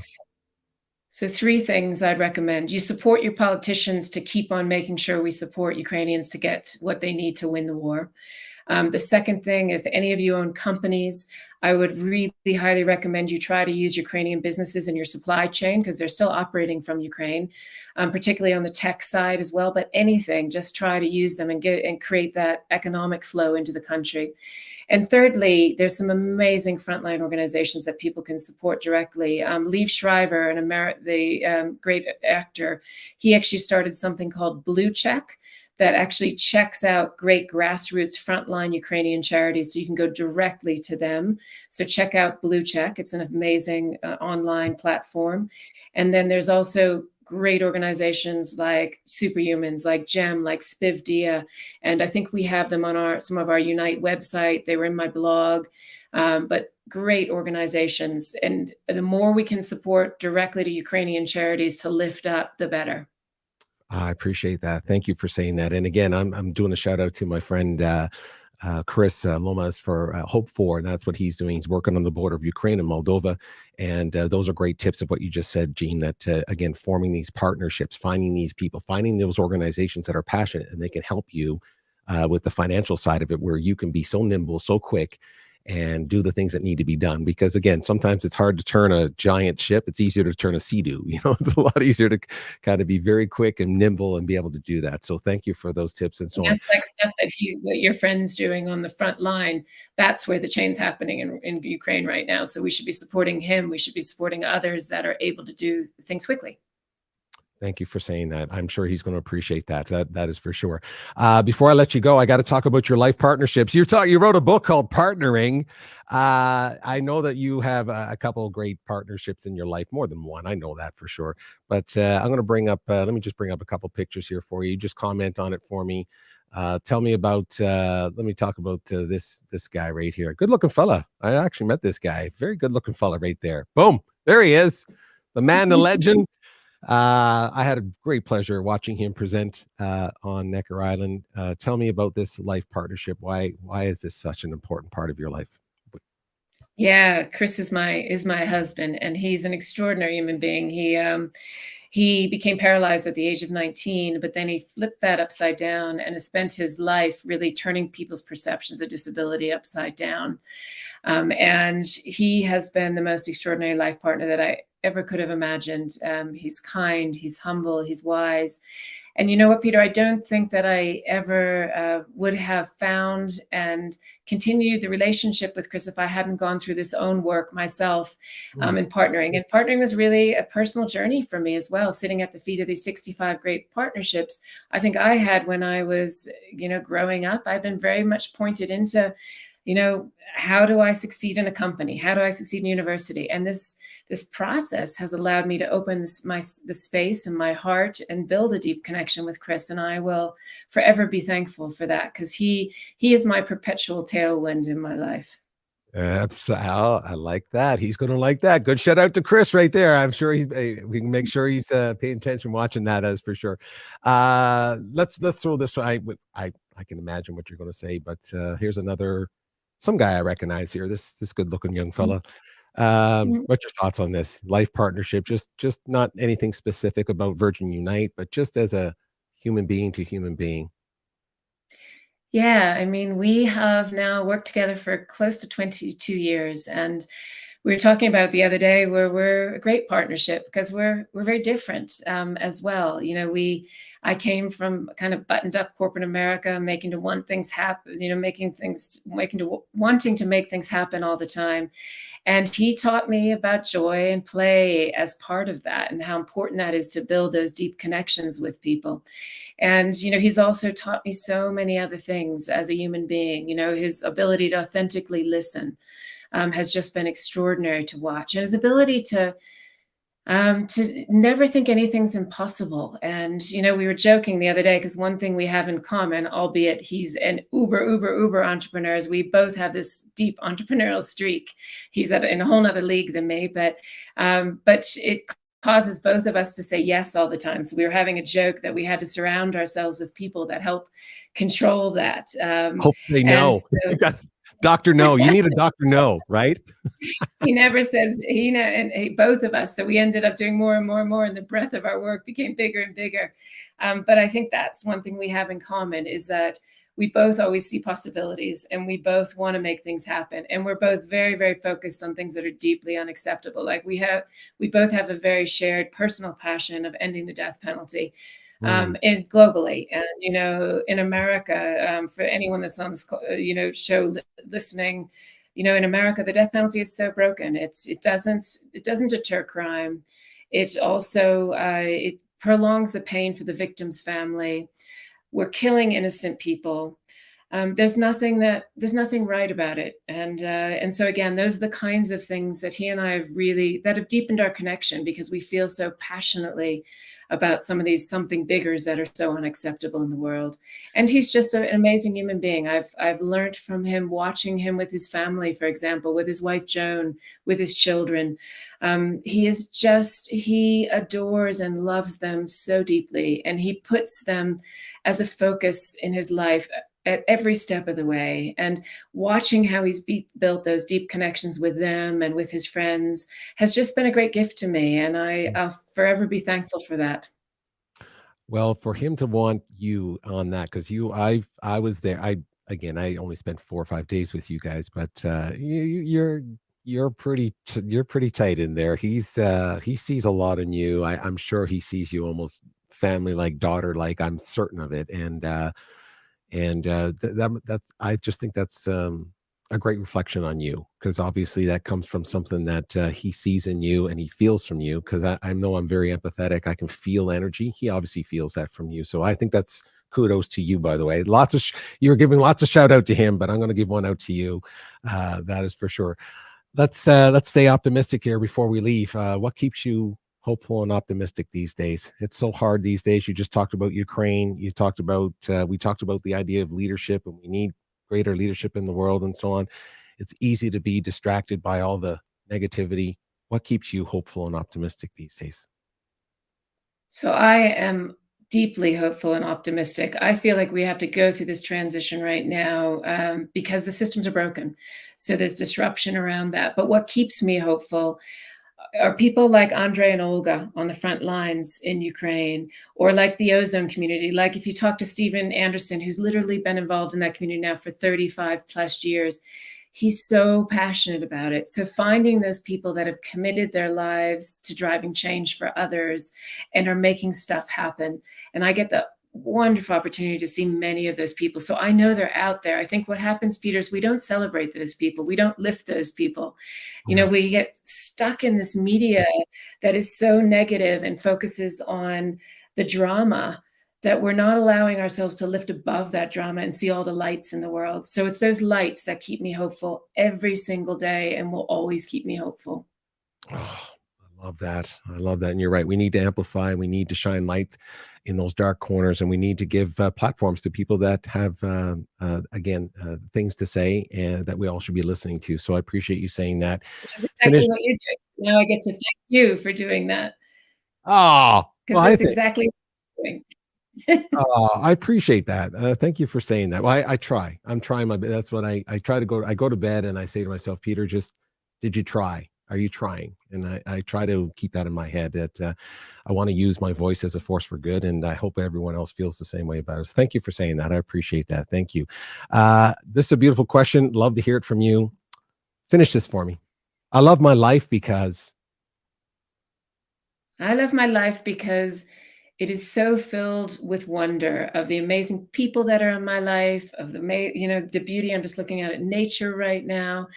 So 3 things I'd recommend. You support your politicians to keep on making sure we support Ukrainians to get what they need to win the war. The second thing, if any of you own companies, I would really highly recommend you try to use Ukrainian businesses in your supply chain, because they're still operating from Ukraine, particularly on the tech side as well. But anything, just try to use them and create that economic flow into the country. And thirdly, there's some amazing frontline organizations that people can support directly. Liev Schreiber, the great actor, he actually started something called Blue Check, that actually checks out great grassroots frontline Ukrainian charities, so you can go directly to them. So check out Blue Check. It's an amazing online platform. And then there's also great organizations like Superhumans, like GEM, like 𝗟𝗏𝘃𝗲. And I think we have them on some of our Unite website. They were in my blog, but great organizations. And the more we can support directly to Ukrainian charities to lift up, the better. I appreciate that. Thank you for saying that. And again, I'm doing a shout out to my friend Chris Lomas for Hope For, and that's what he's doing. He's working on the border of Ukraine and Moldova, and those are great tips of what you just said, Jean. That again, forming these partnerships, finding these people, finding those organizations that are passionate and they can help you with the financial side of it, where you can be so nimble, so quick, and do the things that need to be done. Because again, sometimes it's hard to turn a giant ship. It's easier to turn a Sea-Doo. It's a lot easier to kind of be very quick and nimble and be able to do that. So thank you for those tips and so on. That's like stuff that your friend's doing on the front line. That's where the change's happening in Ukraine right now. So we should be supporting him. We should be supporting others that are able to do things quickly. Thank you for saying that. I'm sure he's going to appreciate that. That is for sure. Before I let you go, I got to talk about your life partnerships. You wrote a book called Partnering. I know that you have a couple of great partnerships in your life, more than one. I know that for sure. But I'm going to bring up, let me just bring up a couple pictures here for you. Just comment on it for me. Tell me about, let me talk about this guy right here. Good looking fella. I actually met this guy. Very good looking fella right there. Boom. There he is. The man, the legend. I had a great pleasure watching him present on Necker Island. Tell me about this life partnership. Why is this such an important part of your life? Yeah, Chris is my husband, and he's an extraordinary human being. He became paralyzed at the age of 19, but then he flipped that upside down and has spent his life really turning people's perceptions of disability upside down. And he has been the most extraordinary life partner that I ever could have imagined. He's kind, he's humble, he's wise. And you know what, Peter, I don't think that I ever would have found and continued the relationship with Chris if I hadn't gone through this own work myself in partnering. And partnering was really a personal journey for me as well, sitting at the feet of these 65 great partnerships I think I had when I was, growing up. I've been very much pointed into, how do I succeed in a company? How do I succeed in university? And this process has allowed me to open the space in my heart and build a deep connection with Chris. And I will forever be thankful for that, because he is my perpetual tailwind in my life. I like that. He's going to like that. Good shout out to Chris right there. I'm sure we can make sure he's paying attention, watching that, as for sure. Let's throw this. I can imagine what you're going to say, but here's some guy I recognize here. This good looking young fella. What's your thoughts on this life partnership? Just not anything specific about Virgin Unite, but just as a human being to human being. Yeah, I mean, we have now worked together for close to 22 years, and we were talking about it the other day, where we're a great partnership because we're very different as well. I came from kind of buttoned up corporate America, making to want things happen, wanting to make things happen all the time. And he taught me about joy and play as part of that, and how important that is to build those deep connections with people. And, he's also taught me so many other things as a human being. His ability to authentically listen has just been extraordinary to watch, and his ability to never think anything's impossible. And, we were joking the other day, because one thing we have in common, albeit he's an uber entrepreneur, is we both have this deep entrepreneurial streak. He's in a whole nother league than me, but it causes both of us to say yes all the time. So we were having a joke that we had to surround ourselves with people that help control that. Hope say no. So, Dr. No, you need a Dr. No, right? He never says, both of us. So we ended up doing more and more and more, and the breadth of our work became bigger and bigger. But I think that's one thing we have in common, is that we both always see possibilities, and we both want to make things happen. And we're both very, very focused on things that are deeply unacceptable. Like we both have a very shared personal passion of ending the death penalty. And globally, and in America, for anyone that's on this show listening, in America, the death penalty is so broken. It doesn't deter crime. It also it prolongs the pain for the victim's family. We're killing innocent people. There's nothing right about it. And so again, those are the kinds of things that he and I have deepened our connection, because we feel so passionately about some of these something biggers that are so unacceptable in the world. And he's just an amazing human being. I've learned from him, watching him with his family, for example, with his wife, Joan, with his children. He adores and loves them so deeply. And he puts them as a focus in his life at every step of the way. And watching how he's built those deep connections with them and with his friends has just been a great gift to me. And I'll forever be thankful for that. Well, for him to want you on that, because I was there. I only spent 4 or 5 days with you guys, but you're pretty tight in there. He sees a lot in you. I'm sure he sees you almost family like, daughter like. I'm certain of it. I just think that's a great reflection on you, because obviously that comes from something that he sees in you and he feels from you, because I know I'm very empathetic. I can feel energy. He obviously feels that from you. So I think that's kudos to you, by the way. You're giving lots of shout out to him, but I'm going to give one out to you. That is for sure. Let's stay optimistic here before we leave. What keeps you hopeful and optimistic these days? It's so hard these days. You just talked about Ukraine. We talked about the idea of leadership, and we need greater leadership in the world and so on. It's easy to be distracted by all the negativity. What keeps you hopeful and optimistic these days? So I am deeply hopeful and optimistic. I feel like we have to go through this transition right now because the systems are broken. So there's disruption around that. But what keeps me hopeful are people like Andre and Olga on the front lines in Ukraine, or like the ozone community. Like if you talk to Stephen Anderson, who's literally been involved in that community now for 35 plus years, he's so passionate about it. So finding those people that have committed their lives to driving change for others and are making stuff happen. And I get the wonderful opportunity to see many of those people. So I know they're out there. I think what happens, Peter, is we don't celebrate those people. We don't lift those people. You know, we get stuck in this media that is so negative and focuses on the drama that we're not allowing ourselves to lift above that drama and see all the lights in the world. So it's those lights that keep me hopeful every single day and will always keep me hopeful. Oh, I love that. I love that. And you're right. We need to amplify. We need to shine light in those dark corners, and we need to give platforms to people that have, things to say and that we all should be listening to. So I appreciate you saying that. Which is exactly what you're doing. Now I get to thank you for doing that. Oh, because that's exactly what you're doing. I appreciate that. Thank you for saying that. Well, I try. I'm trying my best. That's what I try to go. I go to bed and I say to myself, Peter, did you try? Are you trying? And I try to keep that in my head that I want to use my voice as a force for good. And I hope everyone else feels the same way about it. So thank you for saying that. I appreciate that. Thank you. This is a beautiful question. Love to hear it from you. Finish this for me. I love my life because it is so filled with wonder of the amazing people that are in my life, of the beauty. I'm just looking at it, nature right now.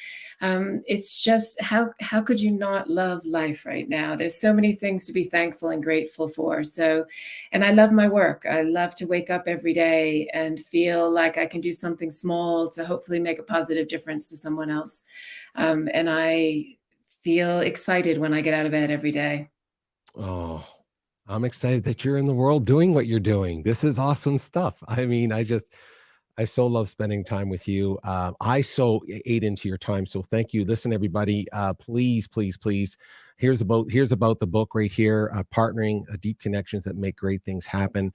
It's just, how could you not love life right now? There's so many things to be thankful and grateful for. So, and I love my work. I love to wake up every day and feel like I can do something small to hopefully make a positive difference to someone else. And I feel excited when I get out of bed every day. Oh, I'm excited that you're in the world doing what you're doing. This is awesome stuff. I mean, I so love spending time with you. I so ate into your time. So thank you. Listen, everybody, please, please, please. Here's about the book right here, Partnering, Deep Connections That Make Great Things Happen.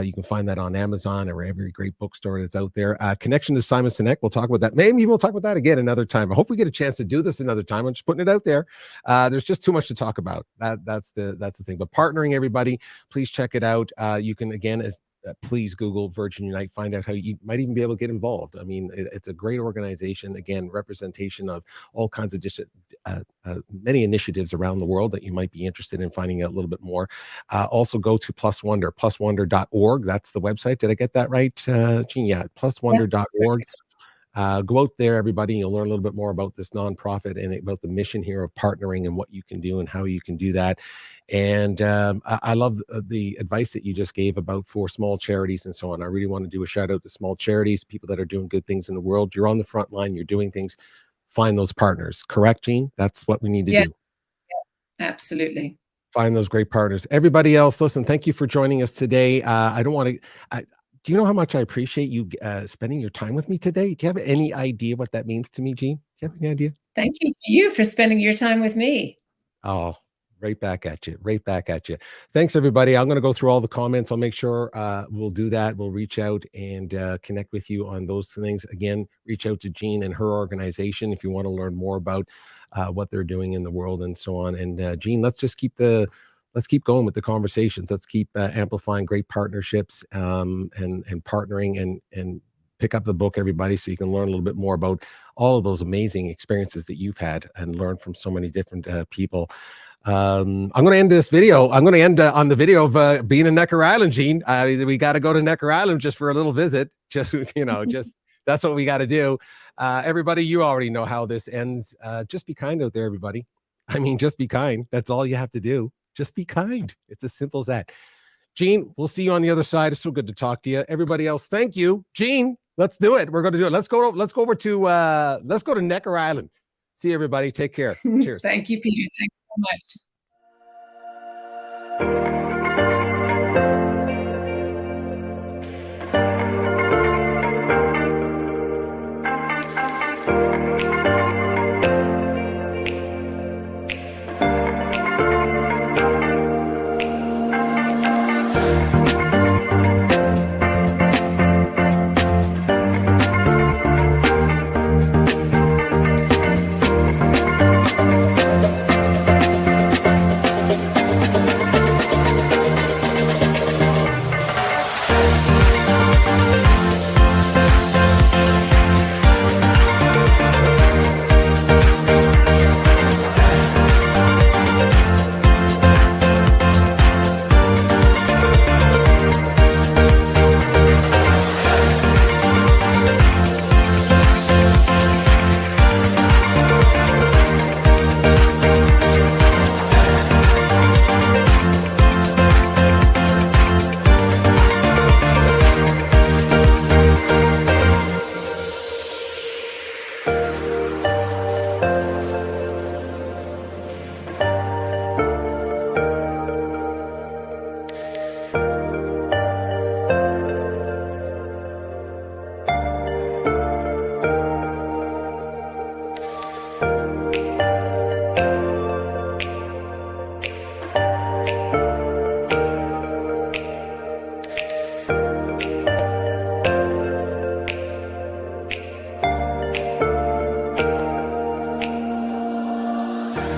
You can find that on Amazon or every great bookstore that's out there. Connection to 𝗖𝗻 Sinek. We'll talk about that. Maybe we'll talk about that again another time. I hope we get a chance to do this another time. I'm just putting it out there. There's just too much to talk about. That's the thing. But partnering, everybody, please check it out. You can, again, please Google Virgin Unite, find out how you might even be able to get involved. I mean, it's a great organization. Again, representation of all kinds of many initiatives around the world that you might be interested in finding out a little bit more. Also go to PlusWonder, pluswonder.org. That's the website. Did I get that right, Jean? Yeah, pluswonder.org. Go out there, everybody, and you'll learn a little bit more about this nonprofit and about the mission here of partnering and what you can do and how you can do that. And I love the advice that you just gave about for small charities and so on. I really want to do a shout out to small charities, people that are doing good things in the world. You're on the front line, you're doing things. Find those partners. Correct, Jean? That's what we need to do. Yeah, absolutely. Find those great partners. Everybody else, listen, thank you for joining us today. I don't want to... do you know how much I appreciate you spending your time with me today? Do you have any idea what that means to me, Jean? Do you have any idea? Thank you for spending your time with me. Oh, right back at you. Right back at you. Thanks, everybody. I'm going to go through all the comments. I'll make sure we'll do that. We'll reach out and connect with you on those things. Again, reach out to Jean and her organization if you want to learn more about what they're doing in the world and so on. And Jean, let's keep going with the conversations. Let's keep amplifying great partnerships and partnering and pick up the book, everybody, so you can learn a little bit more about all of those amazing experiences that you've had and learn from so many different people. I'm going to end this video. I'm going to end on the video of being in Necker Island, Jean. We got to go to Necker Island just for a little visit. Just that's what we got to do. Everybody, you already know how this ends. Just be kind out there, everybody. I mean, just be kind. That's all you have to do. Just be kind. It's as simple as that. Jean, we'll see you on the other side. It's so good to talk to you. Everybody else, thank you. Jean, let's do it. We're going to do it. Let's go to Necker Island. See you, everybody. Take care. Cheers. Thank you, Peter. Thanks so much.